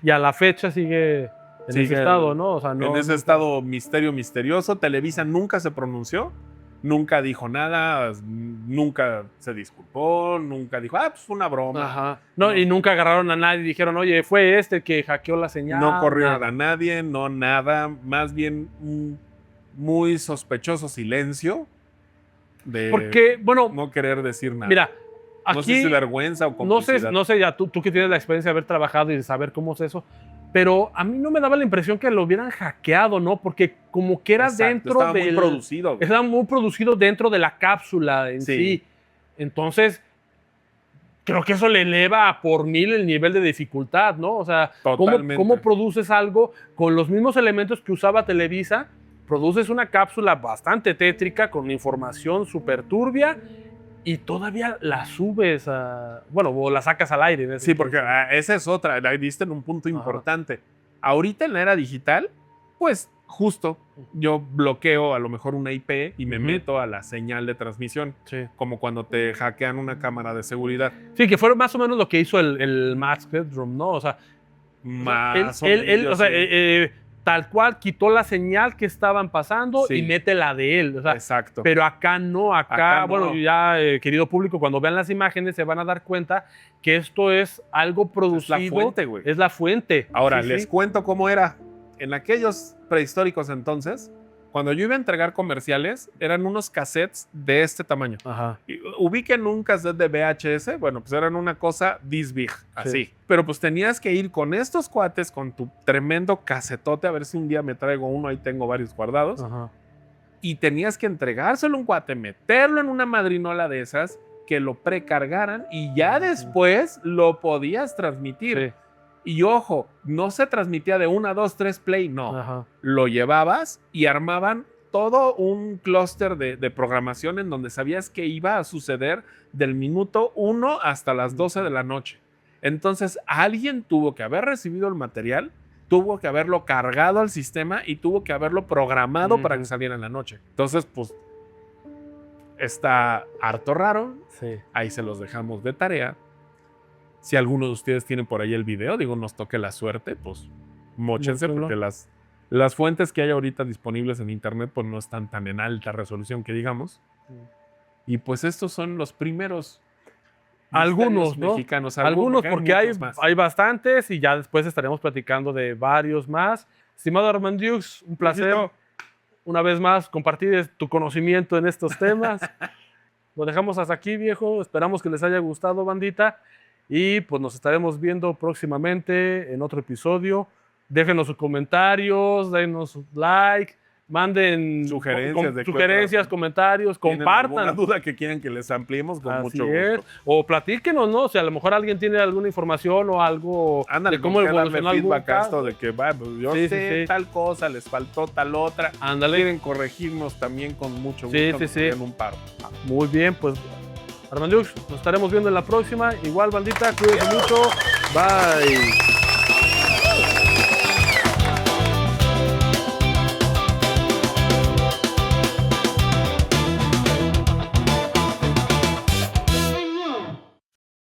Y a la fecha sigue en Sigue ese estado, ¿no? O sea, no. En ese estado misterioso, Televisa nunca se pronunció, nunca dijo nada, nunca se disculpó, nunca dijo, pues fue una broma. Ajá. No, y nunca agarraron a nadie y dijeron, oye, fue este el que hackeó la señal. No corrieron nada. a nadie, no nada, más bien un muy sospechoso silencio de Porque, bueno, no querer decir nada. mira, aquí. no sé si vergüenza o complicidad. No sé, ya tú que tienes la experiencia de haber trabajado y de saber cómo es eso, pero a mí no me daba la impresión que lo hubieran hackeado, ¿no? Porque como que era Exacto, dentro estaba del... muy producido. güey. Estaba muy producido dentro de la cápsula en Sí. sí. Entonces, creo que eso le eleva a por 1000 el nivel de dificultad, ¿no? O sea, Totalmente. ¿cómo produces algo con los mismos elementos que usaba Televisa? Produces una cápsula bastante tétrica con información súper turbia y todavía la subes o la sacas al aire. Sí, porque esa es otra, la diste en un punto importante. Ahorita en la era digital, pues justo yo bloqueo a lo mejor una IP y me meto a la señal de transmisión, Sí. como cuando te hackean una cámara de seguridad. Sí, que fue más o menos lo que hizo el Max Headroom, ¿no? O sea, Más él, menos, o sea, sí. tal cual quitó la señal que estaban pasando Sí. y mete la de él. O sea, Exacto. pero acá no, Acá no. bueno, ya, querido público, cuando vean las imágenes se van a dar cuenta que esto es algo producido. Es la fuente, güey. Es la fuente. Ahora, Sí, les sí. cuento cómo era. En aquellos prehistóricos entonces, cuando yo iba a entregar comerciales, eran unos cassettes de este tamaño. Ajá. Y ubiquen un cassette de VHS, bueno, pues eran una cosa this big, así. Pero pues tenías que ir con estos cuates, con tu tremendo casetote, a ver si un día me traigo uno, ahí tengo varios guardados. Ajá. Y tenías que entregárselo a un cuate, meterlo en una madrinola de esas, que lo precargaran y ya después lo podías transmitir. Sí. Y ojo, no se transmitía de 1, 2, 3 play, no. Ajá. Lo llevabas y armaban todo un clúster de programación en donde sabías que iba a suceder del minuto 1 hasta las 12 de la noche. Entonces, alguien tuvo que haber recibido el material, tuvo que haberlo cargado al sistema y tuvo que haberlo programado para que saliera en la noche. Entonces, pues, está harto raro. Sí. Ahí se los dejamos de tarea. Si alguno de ustedes tiene por ahí el video, digo, nos toque la suerte, pues móchense, Móchenlo. porque las fuentes que hay ahorita disponibles en internet pues no están tan en alta resolución que digamos. Y pues estos son los primeros Algunos, misterios ¿no? mexicanos. Algunos, porque hay muchos más. bastantes y ya después estaremos platicando de varios más. Estimado Armandiux, un placer Luisito, una vez más compartir tu conocimiento en estos temas. Lo dejamos hasta aquí, viejo. Esperamos que les haya gustado, bandita. Y pues nos estaremos viendo próximamente en otro episodio. Déjenos sus comentarios, denos su like, manden Sugerencias comentarios, ¿tienen compartan. alguna duda que quieran que les ampliemos? Con Así mucho es. gusto. O platíquenos, ¿no? Si a lo mejor alguien tiene alguna información o algo Ándale, de cómo darle evolucionó algún feedback a caso. esto de que va, pues, yo Sí, sé sí, sí. tal cosa, les faltó tal otra. Ándale. Quieren corregirnos también con mucho gusto. Sí, sí, nos sí. den un paro. Muy bien, pues Armandiux, nos estaremos viendo en la próxima. Igual, bandita, cuídense mucho. Bye.